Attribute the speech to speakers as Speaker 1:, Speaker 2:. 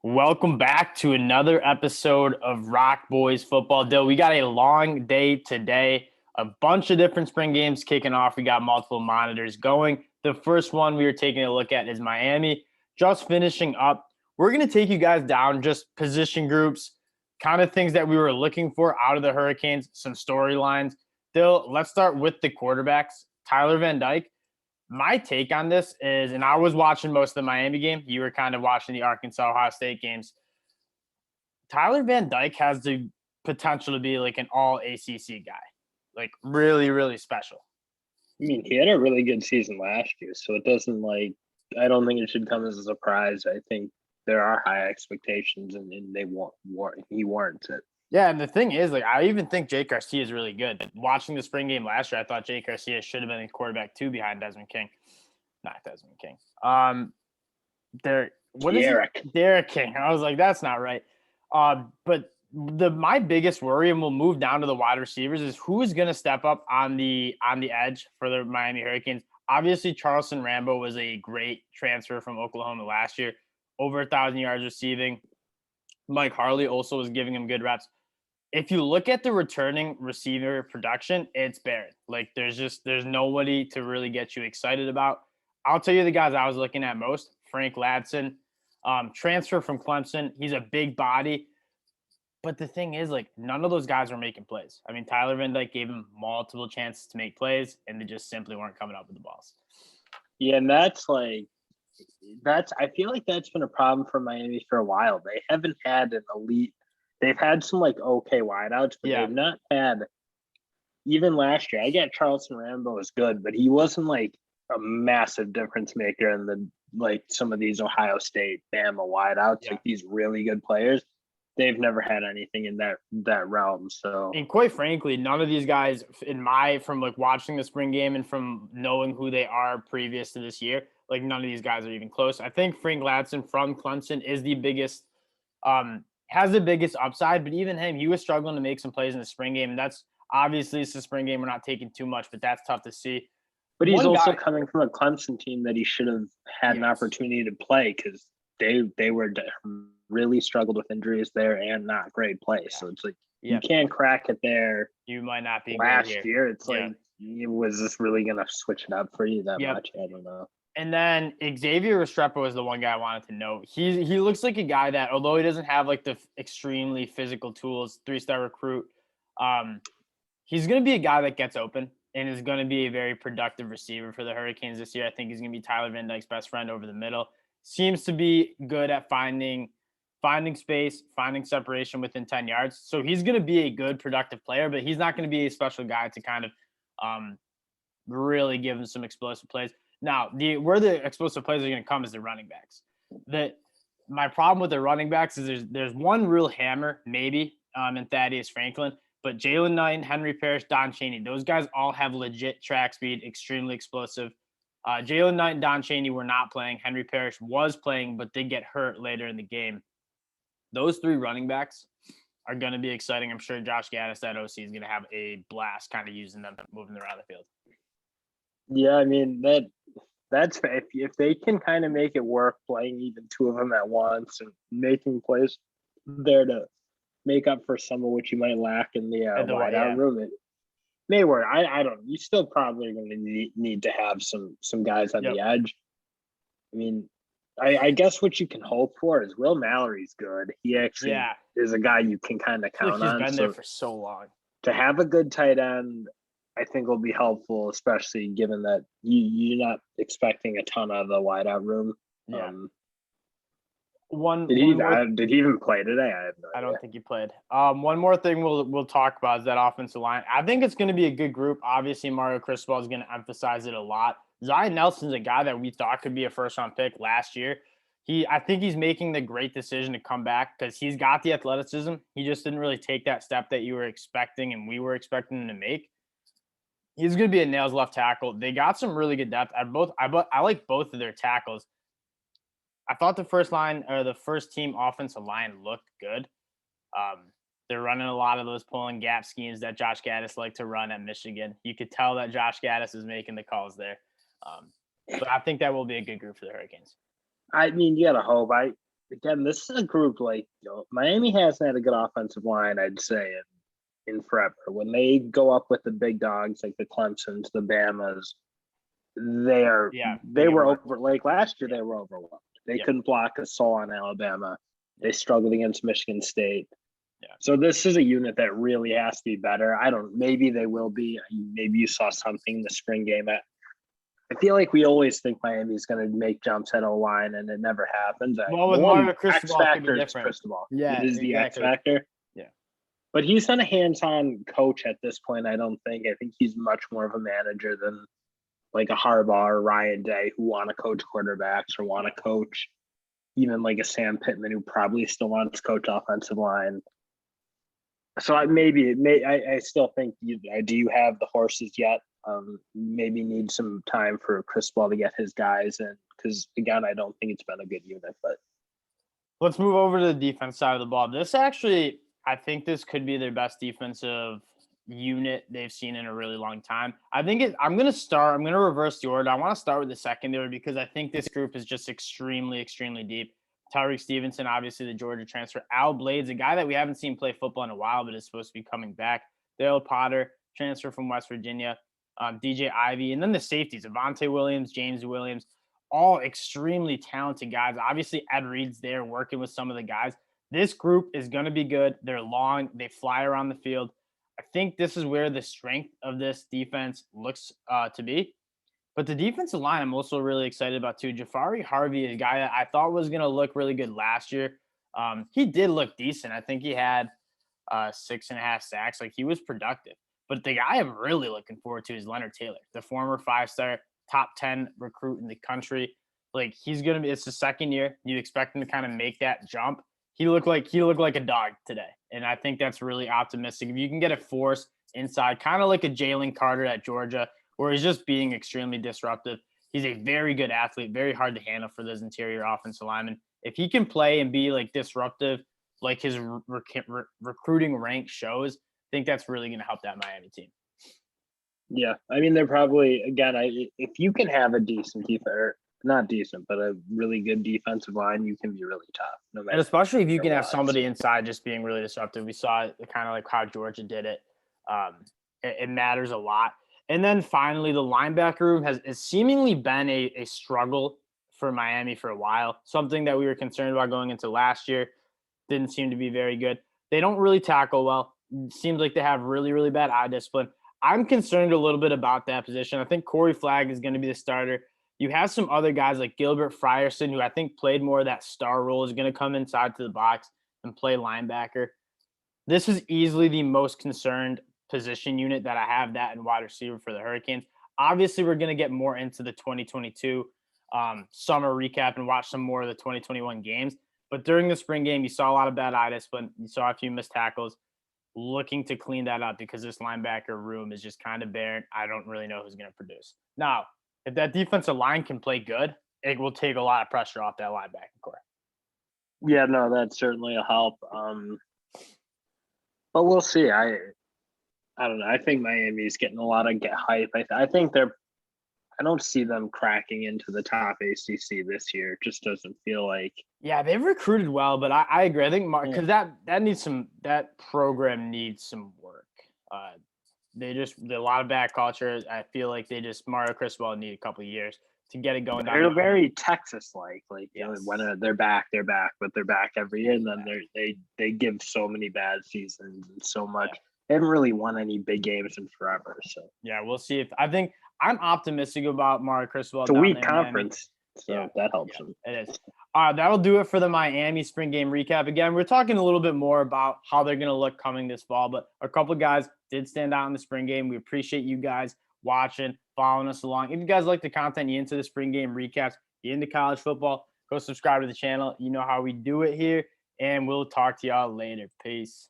Speaker 1: Welcome back to another episode of ROC Boys Football. Dill, we got a long day today. A bunch of different spring games kicking off. We got multiple monitors going. The first one we are taking a look at is Miami. Just finishing up. We're going to take you guys down just position groups, kind of things that we were looking for out of the Hurricanes, some storylines. Dill, let's start with the quarterbacks. Tyler Van Dyke. My take on this is, and I was watching most of the Miami game. You were kind of watching the Arkansas Ohio State games. Tyler Van Dyke has the potential to be like an all ACC guy, like really, really special.
Speaker 2: I mean, he had a really good season last year, so it doesn't I don't think it should come as a surprise. I think there are high expectations, and he warrants it.
Speaker 1: Yeah, and the thing is, I even think Jake Garcia is really good. Watching the spring game last year, I thought Jake Garcia should have been a quarterback two behind Desmond King. Not Desmond King. Derek King. I was like, that's not right. But my biggest worry, and we'll move down to the wide receivers, is who is going to step up on the edge for the Miami Hurricanes. Obviously, Charleston Rambo was a great transfer from Oklahoma last year, over 1,000 yards receiving. Mike Harley also was giving him good reps. If you look at the returning receiver production, it's barren. There's nobody to really get you excited about. I'll tell you the guys I was looking at most. Frank Ladson, transfer from Clemson. He's a big body. But the thing is, none of those guys were making plays. I mean, Tyler Van Dyke gave him multiple chances to make plays, and they just simply weren't coming up with the balls.
Speaker 2: Yeah, and I feel like that's been a problem for Miami for a while. They haven't had an elite. They've had some okay wideouts, but they've not had. Even last year, I get Charleston Rambo is good, but he wasn't a massive difference maker in the some of these Ohio State, Bama wideouts.
Speaker 1: Yeah.
Speaker 2: These really good players, they've never had anything in that realm. So,
Speaker 1: and quite frankly, none of these guys, from watching the spring game and from knowing who they are previous to this year, none of these guys are even close. I think Frank Ladson from Clemson is the biggest. Has the biggest upside, but even him, he was struggling to make some plays in the spring game. And that's obviously it's the spring game. We're not taking too much, but that's tough to see.
Speaker 2: But he's also coming from a Clemson team that he should have had an opportunity to play because they were really struggled with injuries there and not great play. Yeah. So it's you can't crack it there.
Speaker 1: You might not be
Speaker 2: last year. It's was this really going to switch it up for you that much? I don't know.
Speaker 1: And then Xavier Restrepo is the one guy I wanted to note. He looks like a guy that, although he doesn't have the extremely physical tools, 3-star recruit, he's going to be a guy that gets open and is going to be a very productive receiver for the Hurricanes this year. I think he's going to be Tyler Van Dyke's best friend over the middle. Seems to be good at finding space, finding separation within 10 yards. So he's going to be a good, productive player, but he's not going to be a special guy to kind of really give him some explosive plays. Now, where the explosive plays are going to come is the running backs. My problem with the running backs is there's one real hammer, maybe, and Thaddeus Franklin. But Jalen Knight, Henry Parrish, Don Chaney, those guys all have legit track speed, extremely explosive. Jalen Knight and Don Chaney were not playing. Henry Parrish was playing, but did get hurt later in the game. Those three running backs are going to be exciting. I'm sure Josh Gaddis, that OC, is going to have a blast kind of using them, moving around the field.
Speaker 2: Yeah, I mean, that's if they can kind of make it work, playing even two of them at once and making plays there to make up for some of what you might lack in the wideout room, it may work. I don't. You still probably are going to need to have some guys on the edge. I mean, I guess what you can hope for is Will Mallory's good. He actually is a guy you can kind of count on.
Speaker 1: He's been there for so long.
Speaker 2: To have a good tight end, I think will be helpful, especially given that you're not expecting a ton of the wideout room.
Speaker 1: Yeah.
Speaker 2: Did he even play today? I have no idea.
Speaker 1: I don't think he played. One more thing we'll talk about is that offensive line. I think it's going to be a good group. Obviously, Mario Cristobal is going to emphasize it a lot. Zion Nelson's a guy that we thought could be a first-round pick last year. I think he's making the great decision to come back because he's got the athleticism. He just didn't really take that step that you were expecting and we were expecting him to make. He's going to be a nails left tackle. They got some really good depth. I like both of their tackles. I thought the first team offensive line looked good. They're running a lot of those pulling gap schemes that Josh Gaddis liked to run at Michigan. You could tell that Josh Gaddis is making the calls there. But I think that will be a good group for the Hurricanes.
Speaker 2: I mean, you got to hope. again, this is a group like Miami hasn't had a good offensive line, I'd say, in forever. When they go up with the big dogs like the Clemsons, the Bamas, they were over like last year. They were overwhelmed. They couldn't block a soul on Alabama. They struggled against Michigan State.
Speaker 1: Yeah.
Speaker 2: So this is a unit that really has to be better. Maybe they will be. Maybe you saw something in the spring game. I feel like we always think Miami's going to make jumps at O-line, and it never happens.
Speaker 1: Well, with Mario Cristobal,
Speaker 2: X factor is Cristobal.
Speaker 1: Yeah,
Speaker 2: it is the X factor.
Speaker 1: Yeah,
Speaker 2: but he's not a hands-on coach at this point. I don't think. I think he's much more of a manager than like a Harbaugh or Ryan Day, who want to coach quarterbacks or want to coach even like a Sam Pittman, who probably still wants to coach offensive line. So I still think do you have the horses yet? Maybe need some time for Cristobal to get his guys in, because again, I don't think it's been a good unit. But
Speaker 1: let's move over to the defense side of the ball. I think this could be their best defensive unit they've seen in a really long time. I'm going to reverse the order. I want to start with the secondary because I think this group is just extremely, extremely deep. Tyreek Stevenson, obviously the Georgia transfer. Al Blades, a guy that we haven't seen play football in a while, but is supposed to be coming back. Dale Potter, transfer from West Virginia. DJ Ivy, and then the safeties, Avonte Williams, James Williams, all extremely talented guys. Obviously, Ed Reed's there working with some of the guys. This group is going to be good. They're long. They fly around the field. I think this is where the strength of this defense looks to be. But the defensive line, I'm also really excited about too. Jafari Harvey, a guy that I thought was going to look really good last year. He did look decent. I think he had 6.5 sacks. Like, he was productive. But the guy I'm really looking forward to is Leonard Taylor, the former 5-star, top 10 recruit in the country. Like, it's his second year. You expect him to kind of make that jump. He looked like a dog today. And I think that's really optimistic. If you can get a force inside, kind of like a Jalen Carter at Georgia, where he's just being extremely disruptive. He's a very good athlete, very hard to handle for those interior offensive linemen. If he can play and be like disruptive, like his recruiting rank shows, I think that's really going to help that Miami team.
Speaker 2: Yeah, I mean, they're probably, again, if you can have a decent defense, or not decent, but a really good defensive line, you can be really tough. No matter,
Speaker 1: and especially if you can have somebody inside just being really disruptive. We saw it kind of like how Georgia did it. It matters a lot. And then finally, the linebacker room has seemingly been a struggle for Miami for a while. Something that we were concerned about going into last year. Didn't seem to be very good. They don't really tackle well. Seems like they have really, really bad eye discipline. I'm concerned a little bit about that position. I think Corey Flagg is going to be the starter. You have some other guys like Gilbert Frierson, who I think played more of that star role, is going to come inside to the box and play linebacker. This is easily the most concerned position unit that I have, that and wide receiver for the Hurricanes. Obviously, we're going to get more into the 2022 summer recap and watch some more of the 2021 games. But during the spring game, you saw a lot of bad eye discipline. You saw a few missed tackles. Looking to clean that up because this linebacker room is just kind of barren. I don't really know who's going to produce. Now, if that defensive line can play good, it will take a lot of pressure off that linebacker core.
Speaker 2: Yeah, no, that's certainly a help. But we'll see. I don't know. I think Miami's getting a lot of hype. I think I don't see them cracking into the top ACC this year. It just doesn't feel like.
Speaker 1: Yeah, they've recruited well, but I agree. I think because that program needs some work. A lot of bad culture. I feel like Mario Cristobal need a couple of years to get it going.
Speaker 2: They're very Texas-like. Like, yes. When they're back, but they're back every year, and then they give so many bad seasons and so much. Yeah. They haven't really won any big games in forever. So
Speaker 1: yeah, we'll see. I think I'm optimistic about Mario Cristobal.
Speaker 2: It's a weak conference, so that helps them.
Speaker 1: It is. That'll do it for the Miami spring game recap. Again, we're talking a little bit more about how they're going to look coming this fall, but a couple of guys did stand out in the spring game. We appreciate you guys watching, following us along. If you guys like the content, you into the spring game recaps, you into college football, go subscribe to the channel. You know how we do it here, and we'll talk to y'all later. Peace.